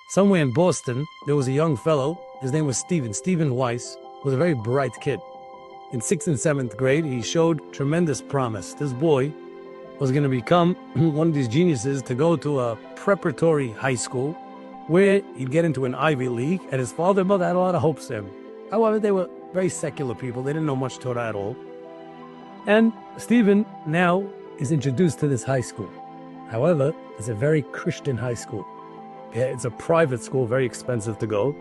Somewhere in Boston, there was a young fellow. His name was Stephen Weiss, was a very bright kid. In 6th and 7th grade, he showed tremendous promise. This boy was going to become one of these geniuses to go to a preparatory high school where he'd get into an Ivy League, and his father and mother had a lot of hopes for him. However, they were very secular people. They didn't know much Torah at all. And Stephen now is introduced to this high school. However, it's a very Christian high school. It's a private school, very expensive to go.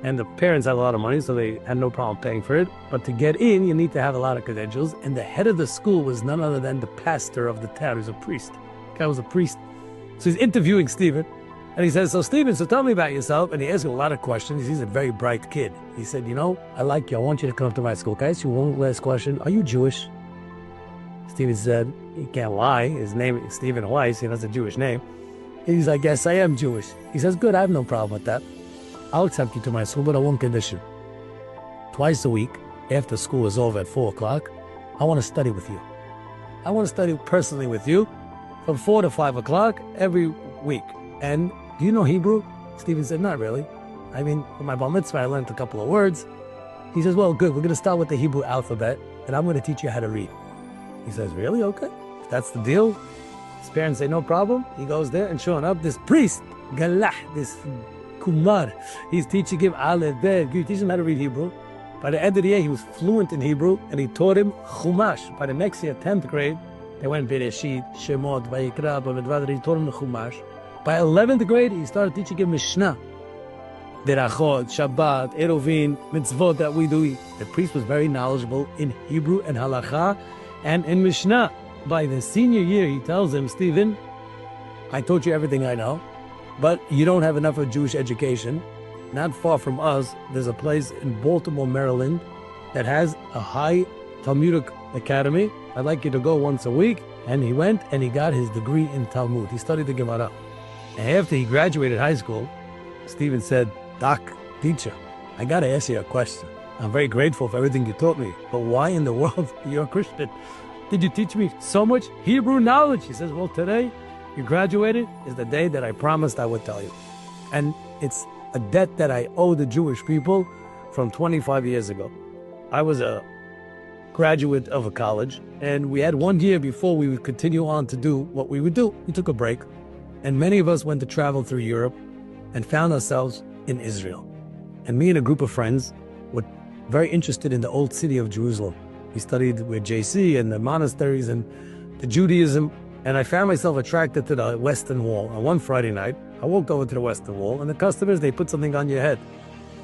And the parents had a lot of money, so they had no problem paying for it. But to get in, you need to have a lot of credentials. And the head of the school was none other than the pastor of the town. He was a priest. The guy was a priest. So he's interviewing Stephen. And he says, so Stephen, so tell me about yourself. And he asks him a lot of questions. He's a very bright kid. He said, you know, I like you. I want you to come to my school. Can I ask you one last question? Are you Jewish? Stephen said, he can't lie. His name is Stephen Weiss. That's a Jewish name. He's like, yes, I am Jewish. He says, good, I have no problem with that. I'll accept you to my school, but on one condition. Twice a week, after school is over at 4 o'clock, I want to study with you. I want to study personally with you from 4 to 5 o'clock every week. And do you know Hebrew? Stephen said, not really. I mean, for my bar mitzvah, I learned a couple of words. He says, well, good, we're going to start with the Hebrew alphabet, and I'm going to teach you how to read. He says, really? Okay. If that's the deal. His parents say, no problem. He goes there, and sure enough, this priest, Galah, this Kumar, he's teaching him Aleph, Bet, you teach him how to read Hebrew. By the end of the year, he was fluent in Hebrew, and he taught him Chumash. By the next year, 10th grade, they went Bereshit, Shemot, Vayikra, Bamidvad, he taught him the Chumash. By 11th grade, he started teaching him Mishnah. Derachot, Shabbat, Eruvin, Mitzvot that we do. The priest was very knowledgeable in Hebrew and Halakha and in Mishnah. By the senior year, he tells him, Stephen, I taught you everything I know, but you don't have enough of Jewish education. Not far from us, there's a place in Baltimore, Maryland, that has a high Talmudic academy. I'd like you to go once a week. And he went and he got his degree in Talmud. He studied the Gemara. And after he graduated high school, Stephen said, Doc, teacher, I got to ask you a question. I'm very grateful for everything you taught me, but why in the world you're a Christian? Did you teach me so much Hebrew knowledge? He says, well, today you graduated is the day that I promised I would tell you. And it's a debt that I owe the Jewish people from 25 years ago. I was a graduate of a college, and we had 1 year before we would continue on to do what we would do. We took a break, and many of us went to travel through Europe and found ourselves in Israel. And me and a group of friends were very interested in the old city of Jerusalem. We studied with JC and the monasteries and the Judaism, and I found myself attracted to the Western Wall. On one Friday night, I walked over to the Western Wall, and the customers, they put something on your head.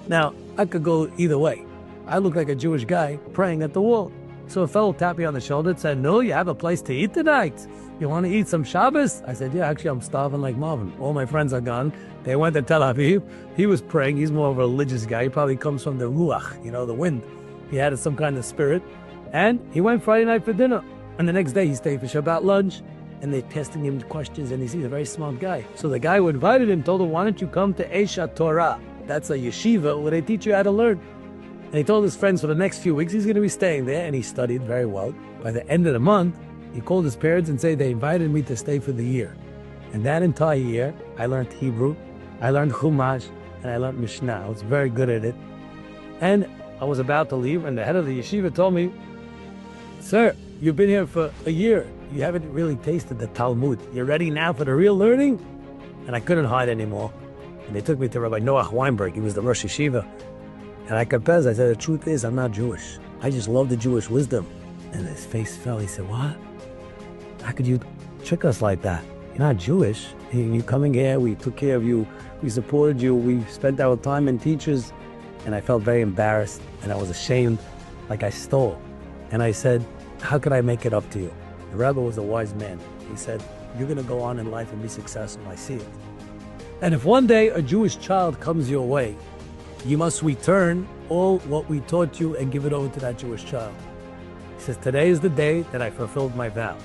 Now, I could go either way. I look like a Jewish guy praying at the wall. So a fellow tapped me on the shoulder and said, no, you have a place to eat tonight. You want to eat some Shabbos? I said, yeah, actually, I'm starving like Marvin. All my friends are gone. They went to Tel Aviv. He was praying. He's more of a religious guy. He probably comes from the Ruach, the wind. He had some kind of spirit. And he went Friday night for dinner. And the next day, he stayed for Shabbat lunch. And they're testing him questions, and he's a very smart guy. So the guy who invited him told him, why don't you come to Esha Torah? That's a yeshiva where they teach you how to learn. And he told his friends for the next few weeks he's going to be staying there, and he studied very well. By the end of the month, he called his parents and said they invited me to stay for the year. And that entire year, I learned Hebrew, I learned Chumash, and I learned Mishnah. I was very good at it. And I was about to leave, and the head of the yeshiva told me, sir, you've been here for a year. You haven't really tasted the Talmud. You're ready now for the real learning? And I couldn't hide anymore. And they took me to Rabbi Noach Weinberg. He was the Rosh Yeshiva. And I confessed, I said, the truth is, I'm not Jewish. I just love the Jewish wisdom. And his face fell. He said, what? How could you trick us like that? You're not Jewish. You coming here, we took care of you, we supported you, we spent our time in teachers. And I felt very embarrassed, and I was ashamed, like I stole. And I said, how could I make it up to you? The Rebbe was a wise man. He said, you're going to go on in life and be successful. I see it. And if one day a Jewish child comes your way, you must return all what we taught you and give it over to that Jewish child. He says, today is the day that I fulfilled my vow.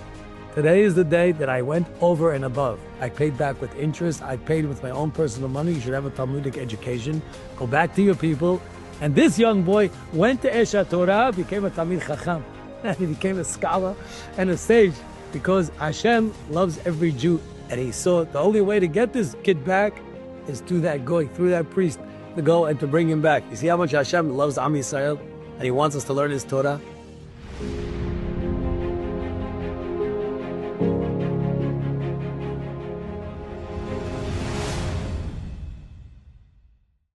Today is the day that I went over and above. I paid back with interest. I paid with my own personal money. You should have a Talmudic education. Go back to your people. And this young boy went to Esha Torah, became a Talmid Chacham. And he became a scholar and a sage because Hashem loves every Jew. And he saw the only way to get this kid back is through that goy, through that priest, to go and to bring him back. You see how much Hashem loves Am Yisrael, and He wants us to learn His Torah?